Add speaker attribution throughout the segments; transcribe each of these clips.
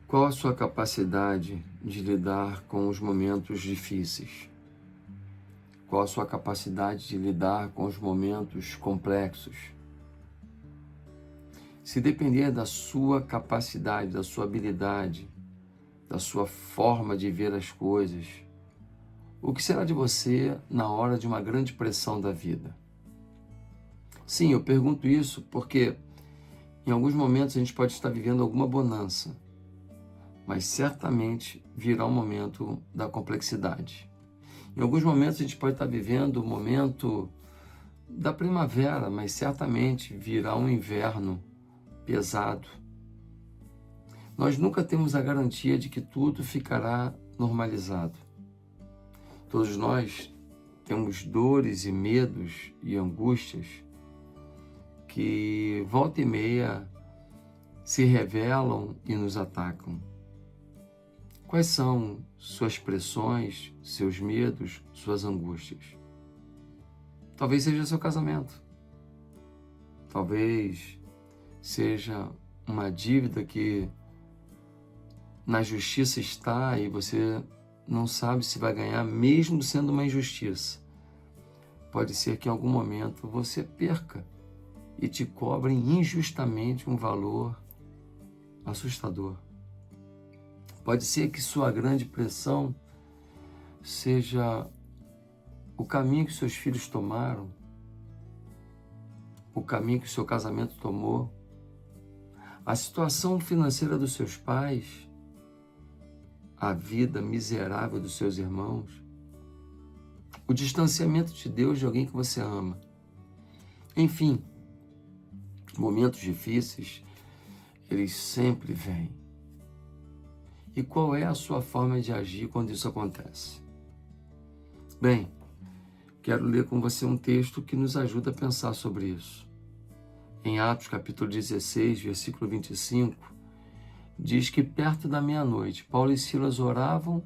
Speaker 1: Qual a sua capacidade de lidar com os momentos difíceis? Qual a sua capacidade de lidar com os momentos complexos? Se depender da sua capacidade, da sua habilidade, da sua forma de ver as coisas, o que será de você na hora de uma grande pressão da vida? Sim, eu pergunto isso porque em alguns momentos a gente pode estar vivendo alguma bonança, mas certamente virá um momento da complexidade. Em alguns momentos a gente pode estar vivendo o momento da primavera, mas certamente virá um inverno pesado. Nós nunca temos a garantia de que tudo ficará normalizado. Todos nós temos dores e medos e angústias que volta e meia se revelam e nos atacam. Quais são suas pressões, seus medos, suas angústias? Talvez seja seu casamento. Talvez seja uma dívida que na justiça está e você não sabe se vai ganhar, mesmo sendo uma injustiça. Pode ser que em algum momento você perca e te cobrem injustamente um valor assustador. Pode ser que sua grande pressão seja o caminho que seus filhos tomaram, o caminho que o seu casamento tomou, a situação financeira dos seus pais, a vida miserável dos seus irmãos, o distanciamento de Deus de alguém que você ama. Enfim, momentos difíceis, eles sempre vêm. E qual é a sua forma de agir quando isso acontece? Bem, quero ler com você um texto que nos ajuda a pensar sobre isso. Em Atos capítulo 16, versículo 25, diz que perto da meia-noite, Paulo e Silas oravam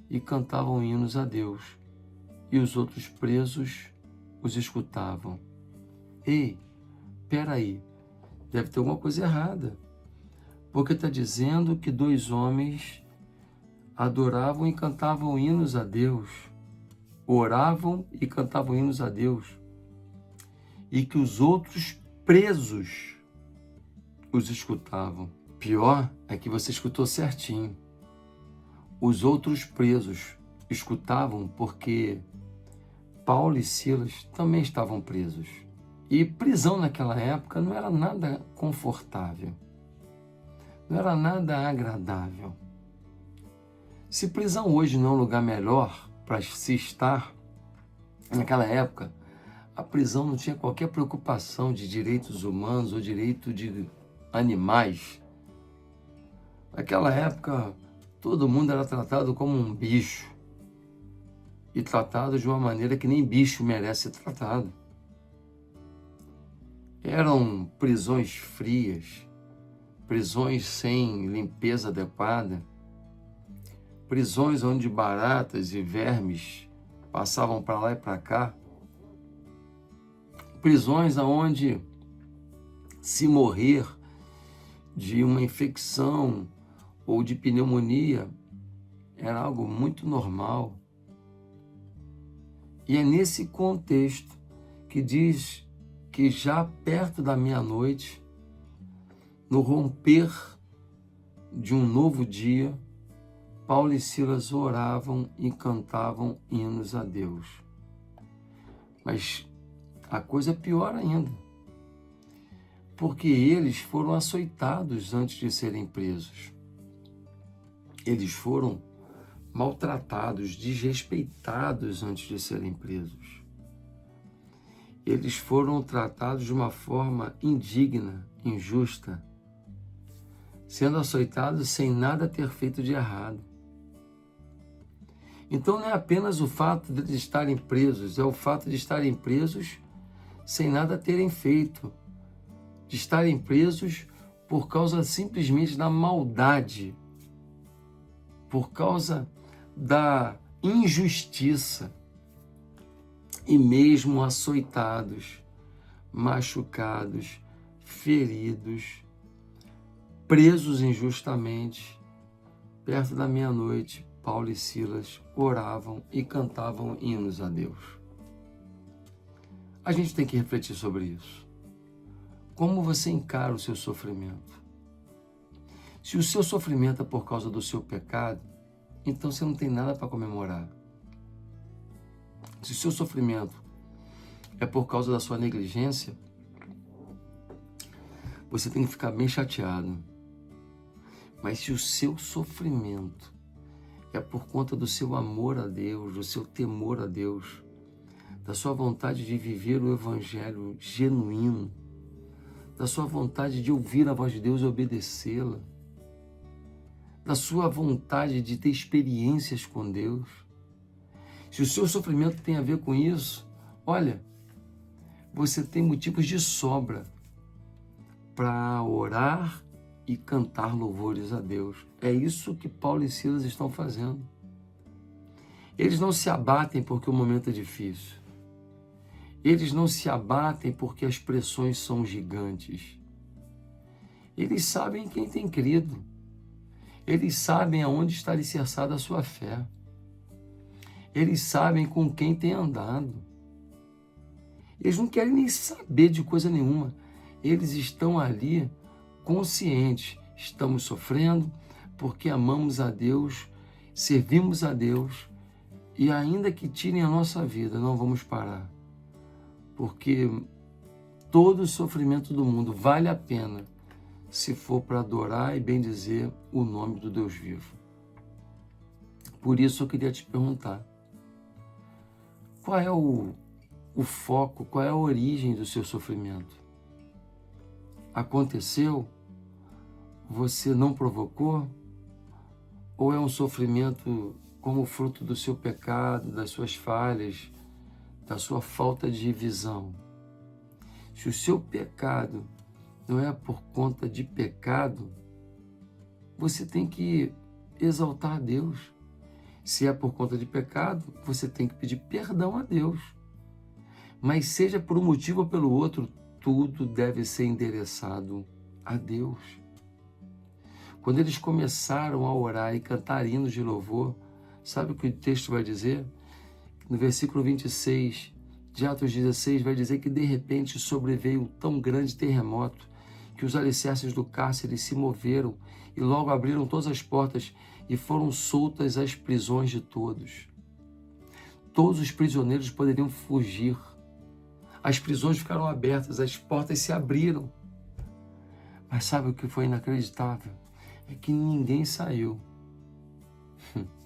Speaker 1: e cantavam hinos a Deus, e os outros presos os escutavam. Ei, peraí, deve ter alguma coisa errada, porque está dizendo que dois homens adoravam e cantavam hinos a Deus, oravam e cantavam hinos a Deus, e que os outros presos os escutavam. Pior é que você escutou certinho. Os outros presos escutavam porque Paulo e Silas também estavam presos. E prisão naquela época não era nada confortável, não era nada agradável. Se prisão hoje não é um lugar melhor para se estar, naquela época, a prisão não tinha qualquer preocupação de direitos humanos ou direito de animais. Naquela época, todo mundo era tratado como um bicho e tratado de uma maneira que nem bicho merece ser tratado. Eram prisões frias, prisões sem limpeza adequada, prisões onde baratas e vermes passavam para lá e para cá, prisões onde se morrer de uma infecção ou de pneumonia era algo muito normal. E é nesse contexto que diz que já perto da meia-noite, no romper de um novo dia, Paulo e Silas oravam e cantavam hinos a Deus. Mas a coisa é pior ainda, porque eles foram açoitados antes de serem presos. Eles foram maltratados, desrespeitados antes de serem presos. Eles foram tratados de uma forma indigna, injusta, sendo açoitados sem nada ter feito de errado. Então não é apenas o fato de eles estarem presos, é o fato de estarem presos sem nada terem feito, de estarem presos por causa simplesmente da maldade, por causa da injustiça, e mesmo açoitados, machucados, feridos, presos injustamente, perto da meia-noite, Paulo e Silas oravam e cantavam hinos a Deus. A gente tem que refletir sobre isso. Como você encara o seu sofrimento? Se o seu sofrimento é por causa do seu pecado, então você não tem nada para comemorar. Se o seu sofrimento é por causa da sua negligência, você tem que ficar bem chateado. Mas se o seu sofrimento é por conta do seu amor a Deus, do seu temor a Deus, da sua vontade de viver o evangelho genuíno, da sua vontade de ouvir a voz de Deus e obedecê-la, da sua vontade de ter experiências com Deus, se o seu sofrimento tem a ver com isso, olha, você tem motivos de sobra para orar e cantar louvores a Deus. É isso que Paulo e Silas estão fazendo. Eles não se abatem porque o momento é difícil. Eles não se abatem porque as pressões são gigantes. Eles sabem quem tem crido. Eles sabem aonde está alicerçada a sua fé. Eles sabem com quem tem andado. Eles não querem nem saber de coisa nenhuma. Eles estão ali conscientes. Estamos sofrendo porque amamos a Deus, servimos a Deus e ainda que tirem a nossa vida, não vamos parar. Porque todo o sofrimento do mundo vale a pena se for para adorar e bendizer o nome do Deus vivo. Por isso eu queria te perguntar, qual é o foco, qual é a origem do seu sofrimento? Aconteceu? Você não provocou? Ou é um sofrimento como fruto do seu pecado, das suas falhas, da sua falta de visão? Se o seu pecado não é por conta de pecado, você tem que exaltar a Deus. Se é por conta de pecado, você tem que pedir perdão a Deus. Mas seja por um motivo ou pelo outro, tudo deve ser endereçado a Deus. Quando eles começaram a orar e cantar hinos de louvor, sabe o que o texto vai dizer? No versículo 26 de Atos 16, vai dizer que de repente sobreveio um tão grande terremoto que os alicerces do cárcere se moveram e logo abriram todas as portas e foram soltas as prisões de todos. Todos os prisioneiros poderiam fugir. As prisões ficaram abertas, as portas se abriram. Mas sabe o que foi inacreditável? É que ninguém saiu.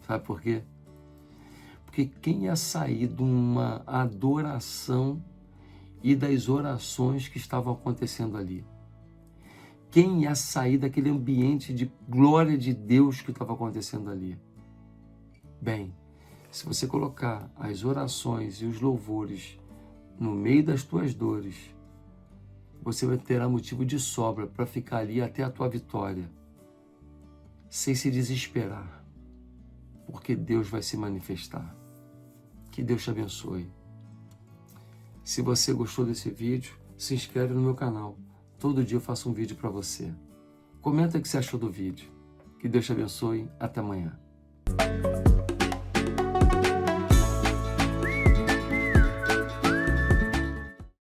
Speaker 1: Sabe por quê? Porque quem ia sair de uma adoração e das orações que estavam acontecendo ali? Quem ia sair daquele ambiente de glória de Deus que estava acontecendo ali? Bem, se você colocar as orações e os louvores no meio das tuas dores, você terá motivo de sobra para ficar ali até a tua vitória, sem se desesperar, porque Deus vai se manifestar. Que Deus te abençoe. Se você gostou desse vídeo, se inscreve no meu canal. Todo dia eu faço um vídeo para você. Comenta o que você achou do vídeo. Que Deus te abençoe. Até amanhã.